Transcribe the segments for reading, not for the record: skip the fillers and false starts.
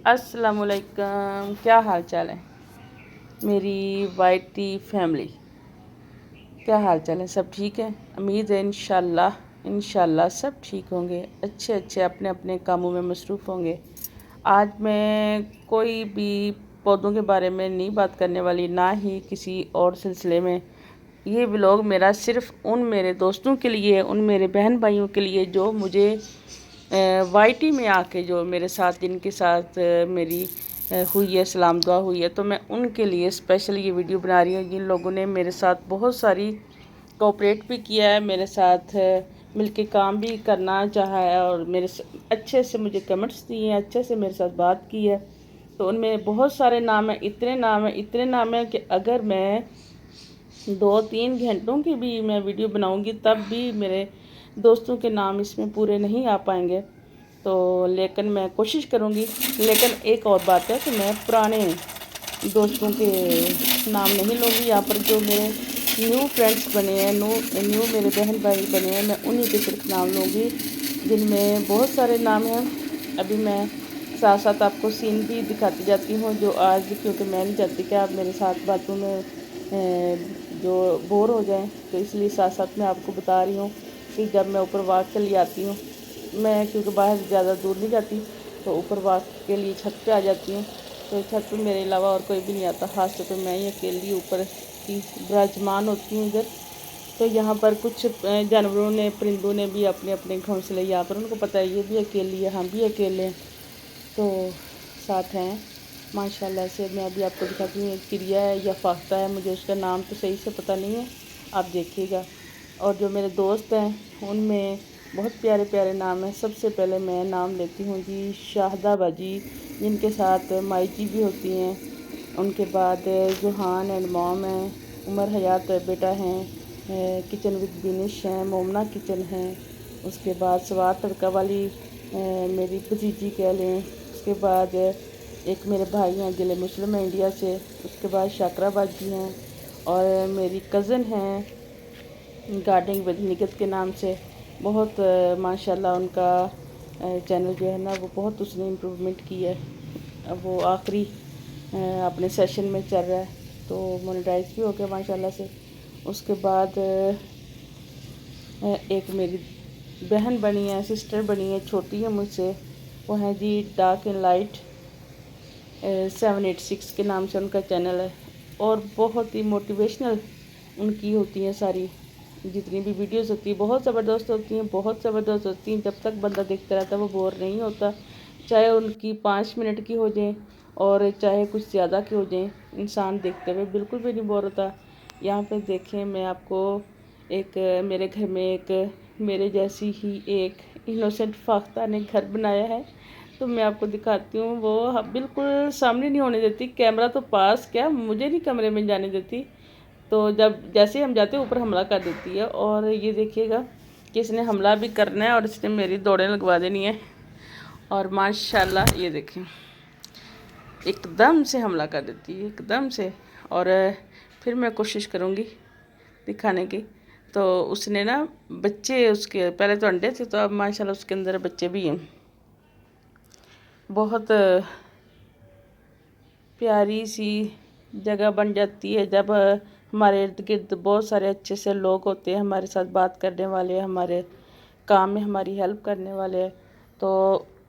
अस्सलाम वालेकुम, क्या हाल चाल है मेरी वाइटी फैमिली। क्या हाल चाल है, सब ठीक है। उम्मीद है इंशाल्लाह सब ठीक होंगे, अच्छे अच्छे अपने अपने कामों में मसरूफ़ होंगे। आज मैं कोई भी पौधों के बारे में नहीं बात करने वाली, ना ही किसी और सिलसिले में। ये व्लॉग मेरा सिर्फ़ उन मेरे दोस्तों के लिए, उन मेरे बहन भाइयों के लिए जो मुझे वाईटी में आके जो मेरे साथ जिनके साथ मेरी हुई है, सलाम दुआ हुई है, तो मैं उनके लिए स्पेशल ये वीडियो बना रही हूँ। जिन लोगों ने मेरे साथ बहुत सारी कोऑपरेट भी किया है, मेरे साथ मिलके काम भी करना चाहा है और अच्छे से मुझे कमेंट्स दिए हैं, अच्छे से मेरे साथ बात की है। तो उनमें बहुत सारे नाम हैं, इतने नाम हैं कि अगर मैं 2-3 घंटों की भी मैं वीडियो बनाऊंगी तब भी मेरे दोस्तों के नाम इसमें पूरे नहीं आ पाएंगे। तो लेकिन मैं कोशिश करूंगी। लेकिन एक और बात है कि मैं पुराने दोस्तों के नाम नहीं लूँगी। यहाँ पर जो मेरे न्यू फ्रेंड्स बने हैं, न्यू मेरे बहन भाई बने हैं, मैं उन्हीं के सिर्फ नाम लूँगी, जिनमें बहुत सारे नाम हैं। अभी मैं साथ साथ आपको सीन भी दिखाती जाती हूँ जो आज, क्योंकि मैं नहीं चाहती कि आप मेरे साथ बातों में जो बोर हो जाएं, तो इसलिए साथ साथ मैं आपको बता रही हूँ कि जब मैं ऊपर वॉक के लिए आती हूँ, मैं क्योंकि बाहर ज़्यादा दूर नहीं जाती, तो ऊपर वॉक के लिए छत पे आ जाती हूँ। तो छत पे मेरे अलावा और कोई भी नहीं आता, खास तौर पे मैं ही अकेली ऊपर की विराजमान होती हूँ इधर। तो यहाँ पर कुछ जानवरों ने, परिंदों ने भी अपने अपने घोंसले यहाँ पर, उनको पता है ये भी अकेली है, हम भी अकेले हैं, तो साथ हैं माशाल्लाह से। मैं अभी आपको दिखाती हूँ, एक चिड़िया है या फाख्ता है, मुझे उसका नाम तो सही से पता नहीं है, आप देखिएगा। और जो मेरे दोस्त हैं उनमें बहुत प्यारे प्यारे नाम हैं। सबसे पहले मैं नाम लेती हूँ जी शाहदा बाजी, जिनके साथ माई जी भी होती हैं। उनके बाद जुहान एंड मॉम हैं, उमर हयात बेटा हैं, किचन विद बिनिश हैं, मोमना किचन हैं। उसके बाद सवार तड़का वाली मेरी भतीजी कह लें। उसके बाद एक मेरे भाई हैं जिले मुस्लिम है इंडिया से। उसके बाद शाकरा बाजी हैं और मेरी कज़न हैं गार्डनिंग विद निगत के नाम से। बहुत माशाल्लाह उनका चैनल जो है ना, वो बहुत उसने इम्प्रूवमेंट की है। अब वो आखिरी अपने सेशन में चल रहा है, तो मोनेटाइज भी हो गया माशाल्लाह से। उसके बाद एक मेरी बहन बनी है, सिस्टर बनी है, छोटी है मुझसे, वो है जी डार्क एंड लाइट 786 के नाम से उनका चैनल है। और बहुत ही मोटिवेशनल उनकी होती हैं सारी जितनी भी वीडियोस होती है, बहुत ज़बरदस्त होती हैं, बहुत ज़बरदस्त होती हैं। जब तक बंदा देखता रहता है वो बोर नहीं होता, चाहे उनकी 5 मिनट की हो जाए और चाहे कुछ ज़्यादा की हो जाए, इंसान देखते हुए बिल्कुल भी नहीं बोर होता। यहाँ पे देखें, मैं आपको एक मेरे घर में एक मेरे जैसी ही एक इनोसेंट फाख्ता ने घर बनाया है, तो मैं आपको दिखाती हूँ। वो बिल्कुल सामने नहीं होने देती, कैमरा तो पास क्या, मुझे नहीं कमरे में जाने देती। तो जब जैसे ही हम जाते हैं ऊपर हमला कर देती है। और ये देखिएगा कि इसने हमला भी करना है और इसने मेरी दौड़ें लगवा देनी है। और माशाल्लाह ये देखें, एकदम से हमला कर देती है, एकदम से। और फिर मैं कोशिश करूँगी दिखाने की। तो उसने ना बच्चे, उसके पहले तो अंडे थे, तो अब माशाल्लाह उसके अंदर बच्चे भी हैं। बहुत प्यारी सी जगह बन जाती है जब हमारे इर्द गिर्द बहुत सारे अच्छे से लोग होते हैं, हमारे साथ बात करने वाले, हमारे काम में हमारी हेल्प करने वाले। तो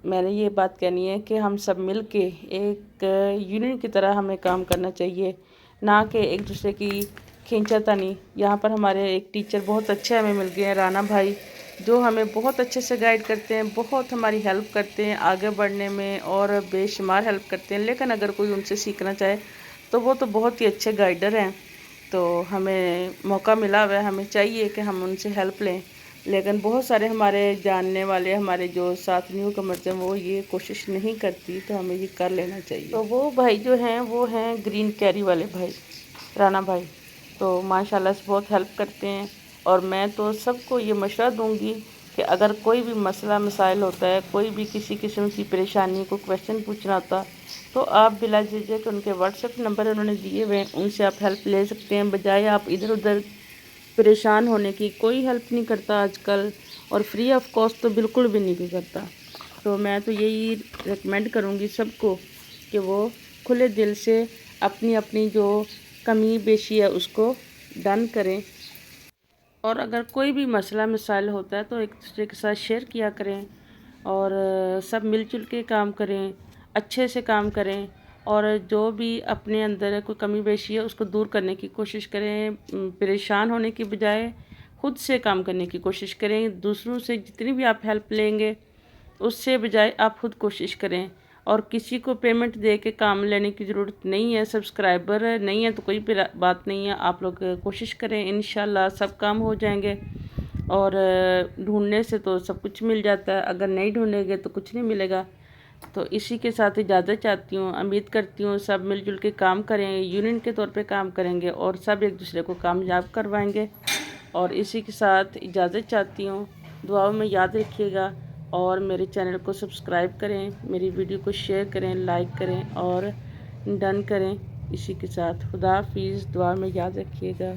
मैंने ये बात कहनी है कि हम सब मिल के एक यूनिट की तरह हमें काम करना चाहिए, ना कि एक दूसरे की खींचातानी। यहाँ पर हमारे एक टीचर बहुत अच्छे हमें मिल गए हैं, राना भाई, जो हमें बहुत अच्छे से गाइड करते हैं, बहुत हमारी हेल्प करते हैं आगे बढ़ने में और बेशुमार हेल्प करते हैं। लेकिन अगर कोई उनसे सीखना चाहे तो वो तो बहुत ही अच्छे गाइडर हैं। तो हमें मौका मिला हुआ है, हमें चाहिए कि हम उनसे हेल्प लें। लेकिन बहुत सारे हमारे जानने वाले, हमारे जो साथ न्यू कमर्स हैं, वो ये कोशिश नहीं करती, तो हमें ये कर लेना चाहिए। तो वो भाई जो हैं वो हैं ग्रीन कैरी वाले भाई, राना भाई, तो माशाल्लाह से बहुत हेल्प करते हैं। और मैं तो सबको ये मशवरा दूंगी कि अगर कोई भी मसला मसाइल होता है, कोई भी किसी किस्म की परेशानी को क्वेश्चन पूछना होता, तो आप बिला झिझक उनके व्हाट्सएप नंबर उन्होंने दिए हुए हैं, उनसे आप हेल्प ले सकते हैं। बजाय आप इधर उधर परेशान होने की, कोई हेल्प नहीं करता आजकल, और फ्री ऑफ कॉस्ट तो बिल्कुल भी नहीं भी करता। تو میں تو یہی ریکمینڈ کروں گی سب کو کہ وہ کھلے دل سے اپنی اپنی جو کمی بیشی ہے اس کو ڈن کریں، اور اگر کوئی بھی مسئلہ مسائل ہوتا ہے تو ایک دوسرے کے ساتھ شیئر کیا کریں، اور سب مل جل کے کام کریں، اچھے سے کام کریں، اور جو بھی اپنے اندر کوئی کمی بیشی ہے اس کو دور کرنے کی کوشش کریں۔ پریشان ہونے کی بجائے خود سے کام کرنے کی کوشش کریں۔ دوسروں سے جتنی بھی آپ ہیلپ لیں گے اس سے بجائے آپ خود کوشش کریں، اور کسی کو پیمنٹ دے کے کام لینے کی ضرورت نہیں ہے۔ سبسکرائبر نہیں ہے تو کوئی بات نہیں ہے، آپ لوگ کوشش کریں، انشاءاللہ سب کام ہو جائیں گے، اور ڈھونڈنے سے تو سب کچھ مل جاتا ہے، اگر نہیں ڈھونڈیں گے تو کچھ نہیں ملے گا۔ تو اسی کے ساتھ اجازت چاہتی ہوں، امید کرتی ہوں سب مل جل کے کام کریں، یونین کے طور پہ کام کریں گے، اور سب ایک دوسرے کو کامیاب کروائیں گے۔ اور اسی کے ساتھ اجازت چاہتی ہوں، دعاؤں میں یاد رکھیے گا، اور میرے چینل کو سبسکرائب کریں، میری ویڈیو کو شیئر کریں، لائک کریں اور ڈن کریں۔ اسی کے ساتھ خدا حافظ، دعا میں یاد رکھیے گا۔